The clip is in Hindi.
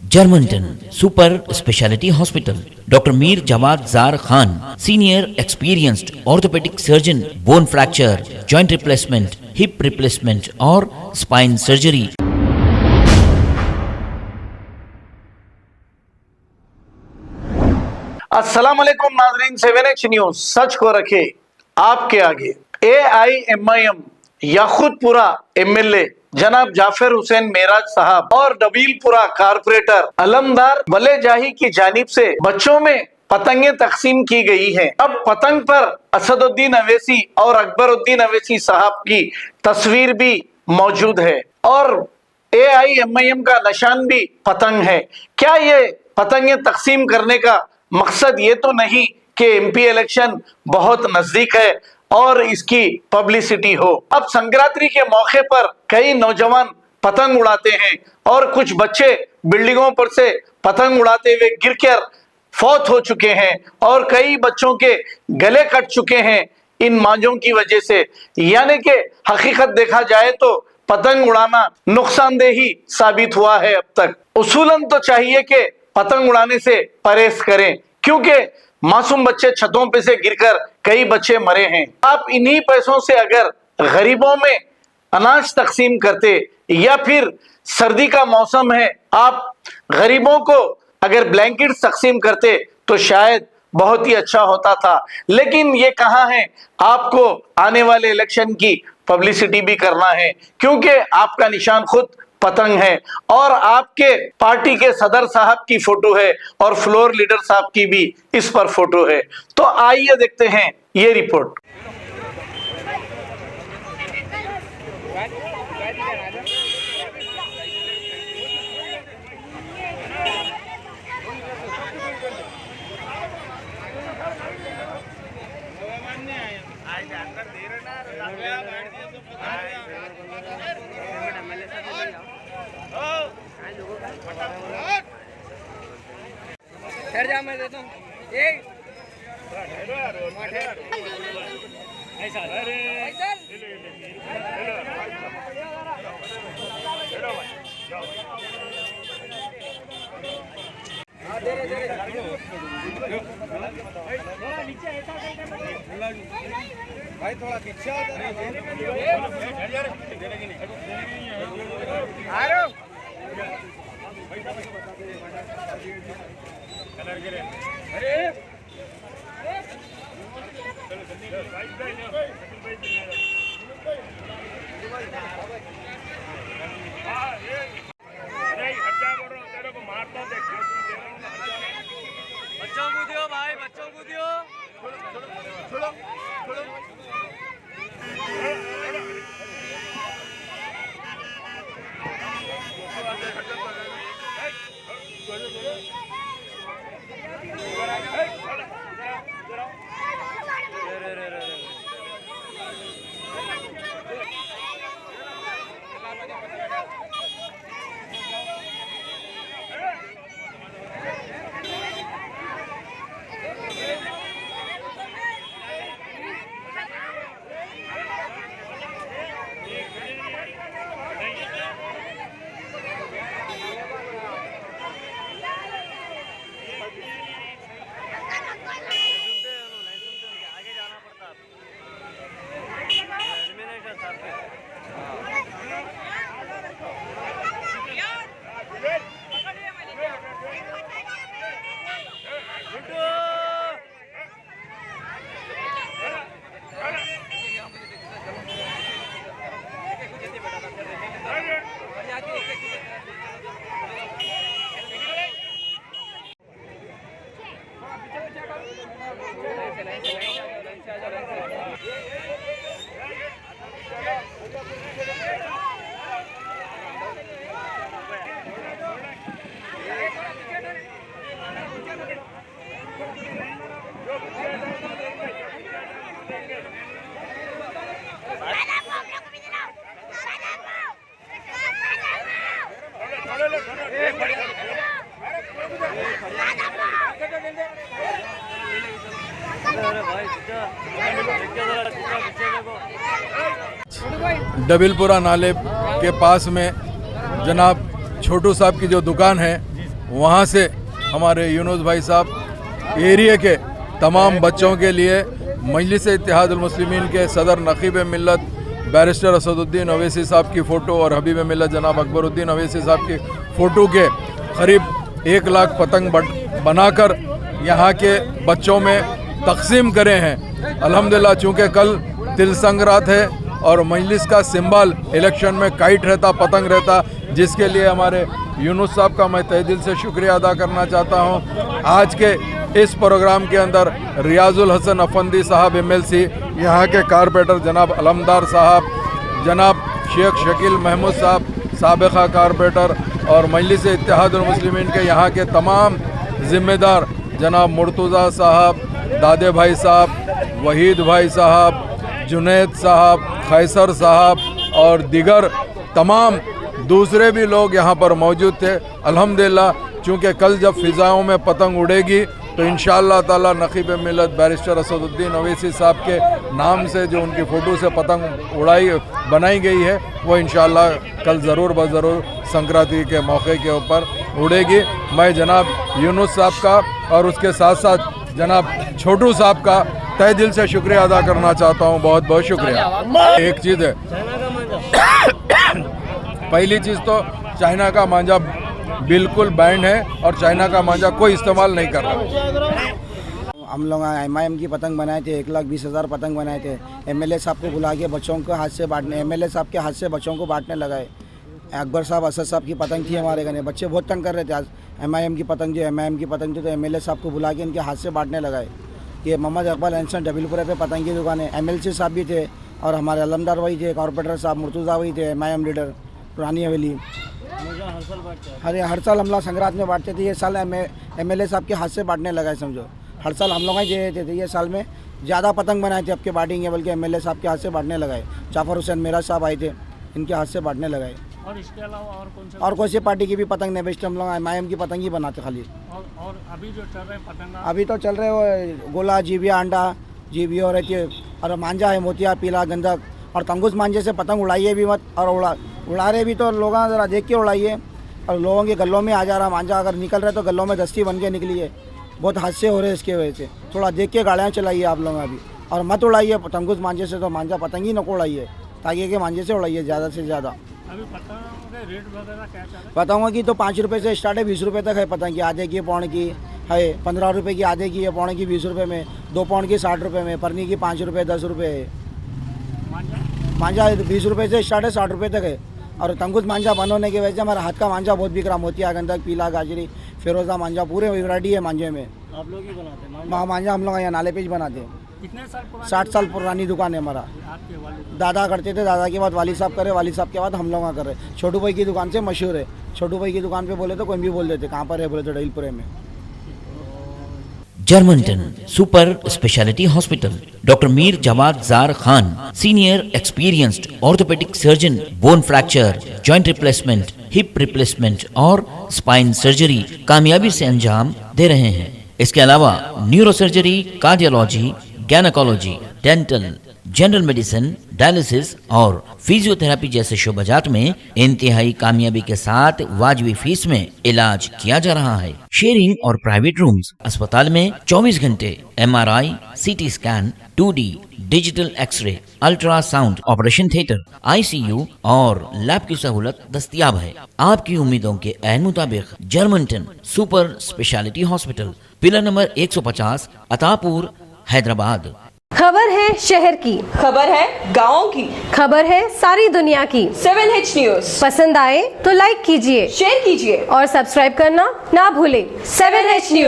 Germantown Super Speciality Hospital. Dr. Mir Jawad Zar Khan, Senior Experienced Orthopedic Surgeon, Bone Fracture, Joint Replacement, Hip Replacement or Spine Surgery. अस्सलाम वालेकुम नाज़रीन, 7H न्यूज सच को रखे आपके आगे। AIMIM याखुदपुरा MLA जनाब जाफर हुसैन मेराज साहब और डबीलपुरा कारपोरेटर अलमदार वलेजाही की जानिब से बच्चों में पतंगे तकसीम की गई हैं। अब पतंग पर असदुद्दीन अवैसी और अकबरुद्दीन अवैसी साहब की तस्वीर भी मौजूद है और AIMIM का निशान भी पतंग है। क्या ये पतंगे तकसीम करने का मकसद ये तो नहीं कि MP इलेक्शन बहुत नजदीक है और इसकी पब्लिसिटी हो। अब संक्रांति के मौके पर कई नौजवान पतंग उड़ाते हैं और कुछ बच्चे बिल्डिंगों पर से पतंग उड़ाते हुए गिरकर फौत हो चुके हैं और कई बच्चों के गले कट चुके हैं इन मांझों की वजह से। यानी कि हकीकत देखा जाए तो पतंग उड़ाना नुकसानदेह ही साबित हुआ है अब तक। उसूलन तो चाहिए कि पतंग उड़ाने से परहेज करें, क्योंकि मासूम बच्चे छतों पे से गिरकर कई बच्चे मरे हैं। आप इन्हीं पैसों से अगर गरीबों में अनाज तकसीम करते या फिर सर्दी का मौसम है आप गरीबों को अगर ब्लैंकेट तकसीम करते तो शायद बहुत ही अच्छा होता था। लेकिन ये कहाँ है, आपको आने वाले इलेक्शन की पब्लिसिटी भी करना है, क्योंकि आपका निशान खुद पतंग है और आपके पार्टी के सदर साहब की फोटो है और फ्लोर लीडर साहब की भी इस पर फोटो है। तो आइए देखते हैं ये रिपोर्ट। ठहर जा, मैं देता हूँ। भाई थोड़ा पीछे बच्चों को दियो भाई, बच्चों को दियो। डबीलपुरा नाले के पास में जनाब छोटू साहब की जो दुकान है वहाँ से हमारे यूनुस भाई साहब एरिया के तमाम बच्चों के लिए मजलिस इत्तेहादुल मुस्लिमीन के सदर नकीब मिल्लत बैरिस्टर असदुद्दीन अवैसी साहब की फ़ोटो और हबीब मिल्लत जनाब अकबरुद्दीन अवैसी साहब की फ़ोटो के करीब 1 लाख पतंग बनाकर यहाँ के बच्चों में तकसीम करे हैं। अल्हम्दुलिल्लाह चूँकि कल तिल संक्रांत है और मजलिस का सिंबल इलेक्शन में काइट रहता, पतंग रहता, जिसके लिए हमारे यूनुस साहब का मैं तहे दिल से शुक्रिया अदा करना चाहता हूँ। आज के इस प्रोग्राम के अंदर रियाजुल हसन अफंदी साहब MLC, यहाँ के कारपोरेटर जनाब अलमदार साहब, जनाब शेख शकील महमूद साहब साबिक़ा कारपोरेटर और मजलिस इत्तेहादुल मुस्लिमीन के यहाँ के तमाम ज़िम्मेदार जनाब मुर्तज़ा साहब, दादे भाई साहब, वहीद भाई साहब, जुनैद साहब, खैसर साहब और दिगर तमाम दूसरे भी लोग यहाँ पर मौजूद थे। अल्हम्दुलिल्लाह चूँकि कल जब फ़िज़ाओं में पतंग उड़ेगी तो इंशाअल्लाह ताला नकीब मिल्लत बैरिस्टर असदुद्दीन अवैसी साहब के नाम से जो उनकी फ़ोटो से पतंग बनाई गई है वो इंशाअल्लाह कल ज़रूर ज़रूर संक्रांति के मौके के ऊपर उड़ेगी। मैं जनाब यूनुस साहब का और उसके साथ साथ जनाब छोटू साहब का तहे दिल से शुक्रिया अदा करना चाहता हूँ। बहुत बहुत शुक्रिया। एक चीज़ है, पहली चीज़ तो चाइना का मांझा बिल्कुल बैंड है और चाइना का मांझा कोई इस्तेमाल नहीं कर रहा। हम लोग MIM की पतंग बनाए थे, 1,20,000 पतंग बनाए थे। MLA साहब को बुला के बच्चों को हाथ से बांटने, MLA साहब के हाथ से बच्चों को बांटने लगाए। अकबर साहब, असद साहब की पतंग थी हमारे घर, बच्चे बहुत तंग कर रहे थे। आज MIM की पतंग थी तो MLA साहब को बुला के इनके हाथ से बांटने लगाए। ये मोहम्मद इकबाल एंसन डबीलपुरा पे पतंग की दुकान है। MLC साहब भी थे और हमारे अलमदार भाई थे, कॉर्पोरेटर साहब मुर्तज़ा भाई थे, MIM लीडर पुरानी हवेली। हर साल हम लोग संक्रांत में बांटते थे। ये साल MLA साहब के हाथ से बांटने लगाए। समझो हर साल हम लोग ही दे देते थे। ये साल में ज़्यादा पतंग बनाए थे, अब के बांटेंगे, बल्कि MLA साहब के हाथ से बांटने लगाए। जाफर हुसैन मेराज साहब आए थे, इनके हाथ से बांटने लगाए। और इसके अलावा और कौन सी पार्टी की भी पतंग नहीं बेचते हम लोग, MIM की पतंग ही बनाते खाली। और अभी जो चल रहे पतंग, अभी तो चल रहे वो गोला, जीबिया, अंडा, जीबिया रहती है और मांझा है, मोतिया, पीला, गंधक और तंगुस मांझे से पतंग उड़ाइए भी मत। और उड़ा रहे भी तो लोग ज़रा देख के उड़ाइए। और लोगों के गलों में आ जा रहा मांझा, अगर निकल रहे तो गलों में दस्ती बन के निकली है। बहुत हादसे हो रहे हैं इसके वजह से। थोड़ा देख के गाड़ियाँ चलाइए आप लोग अभी, और मत उड़ाइए तंगुस मांझे से। तो मांझा पतंग ही न उड़ाइए, ताकि के मांझे से उड़ाइए ज़्यादा से ज़्यादा। अभी पतंग के रेट वगैरह क्या चल रहा है? पतंगों की तो 5 रुपये से स्टार्ट है, 20 रुपये तक है पतंग की। आधे की, पौन की है 15 रुपये की, आधे की है, पौने की 20 रुपये में, 2 पौन की 60 रुपये में, परनी की 5 रुपये 10 रुपये है। मांझा 20 रुपये से स्टार्ट है, 60 रुपये तक है। और तंगुस मांझा बंद होने की वजह से हमारा हाथ का मांझा बहुत बिक रहा। मोतिया, गंधक, पीला, गाजरी, फिरोजा मांझा, पूरे वैरायटी है मांझे में। आप लोग ही बनाते हैं मांझा हम लोग यहाँ नाले पे ही बनाते हैं। कितने साल पुरानी? 60 साल पुरानी दुकान है हमारा। आपके वाले दादा करते थे, दादा के बाद वाली साहब करे, वाली साहब के बाद हम लोग कर रहे। छोटू भाई की दुकान से मशहूर है। छोटू भाई की दुकान पे बोले तो कोई भी बोल देते कहाँ पर है, बोले तो डीलपुरे में। जर्मनटन super speciality hospital, doctor Mir जमात जार Khan, senior experienced orthopaedic surgeon, bone fracture, joint replacement, hip replacement और स्पाइन सर्जरी कामयाबी से अंजाम दे रहे हैं। इसके अलावा neuro surgery, cardiology, gynaecology, dental, general medicine, dialysis और फिजियोथेरेपी जैसे शोबाजात में इंतहाई कामयाबी के साथ वाजबी फीस में इलाज किया जा रहा है। शेयरिंग और प्राइवेट रूम्स, अस्पताल में 24 घंटे MRI, CT scan, 2D digital X-ray, ultrasound, operation theatre, ICU और लैब की सहूलत दस्तयाब है। आपकी उम्मीदों के ऐन मुताबिक Germanten super speciality hospital, pillar number 150, Attapur, Hyderabad. खबर है शहर की, खबर है गाँव की, खबर है सारी दुनिया की। 7H न्यूज पसंद आए तो लाइक कीजिए, शेयर कीजिए और सब्सक्राइब करना ना भूलें। 7H news.